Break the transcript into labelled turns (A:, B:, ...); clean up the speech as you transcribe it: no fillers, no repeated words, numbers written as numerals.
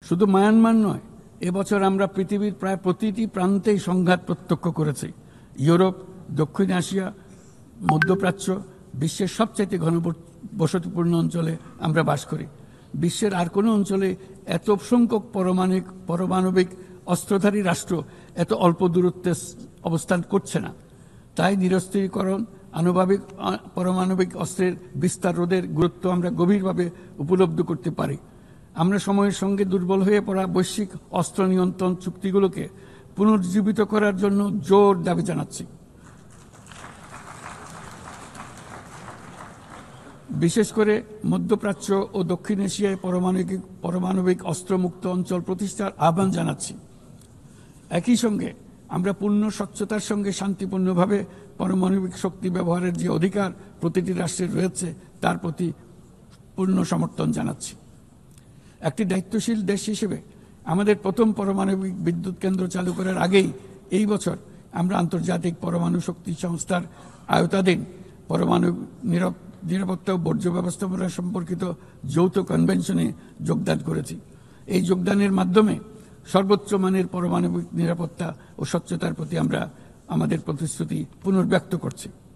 A: শুধু মায়ানমার নয়, এবছর আমরা পৃথিবীর প্রায় প্রতিটি প্রান্তেই সংঘাত প্রত্যক্ষ করেছি। ইউরোপ, দক্ষিণ এশিয়া, মধ্যপ্রাচ্য, বিশ্বের সবচাইতে ঘনবসতিপূর্ণ অঞ্চলে আমরা বাস করি। বিশ্বের আর কোনো অঞ্চলে এত সংখ্যক পারমাণবিক অস্ত্রধারী রাষ্ট্র এত অল্প দূরত্বে অবস্থান করছে না। তাই নিরস্ত্রীকরণ, পারমাণবিক অস্ত্রের বিস্তার রোধের গুরুত্ব আমরা গভীরভাবে উপলব্ধি করতে পারি। আমরা সময়ের সঙ্গে দুর্বল হয়ে পড়া বৈশ্বিক অস্ত্র নিয়ন্ত্রণ চুক্তিগুলোকে পুনর্জীবিত করার জন্য জোর দাবি জানাচ্ছি। বিশেষ করে মধ্যপ্রাচ্য ও দক্ষিণ এশিয়ায় পারমাণবিক অস্ত্রমুক্ত অঞ্চল প্রতিষ্ঠার আহ্বান জানাচ্ছি। একই সঙ্গে আমরা পূর্ণ স্বচ্ছতার সঙ্গে শান্তিপূর্ণভাবে পারমাণবিক শক্তি ব্যবহারের যে অধিকার প্রতিটি রাষ্ট্রের রয়েছে তার প্রতি পূর্ণ সমর্থন জানাচ্ছি। একটি দায়িত্বশীল দেশ হিসেবে আমাদের প্রথম পারমাণবিক বিদ্যুৎ কেন্দ্র চালু করার আগেই এই বছর আমরা আন্তর্জাতিক পরমাণু শক্তি সংস্থার আওতাধীন পরমাণু নিরাপত্তা ও বর্জ্য ব্যবস্থাপনা সম্পর্কিত যৌথ কনভেনশনে যোগদান করেছি। এই যোগদানের মাধ্যমে সর্বোচ্চ মানের পারমাণবিক নিরাপত্তা ও স্বচ্ছতার প্রতি আমরা আমাদের প্রতিশ্রুতি পুনর্ব্যক্ত করছি।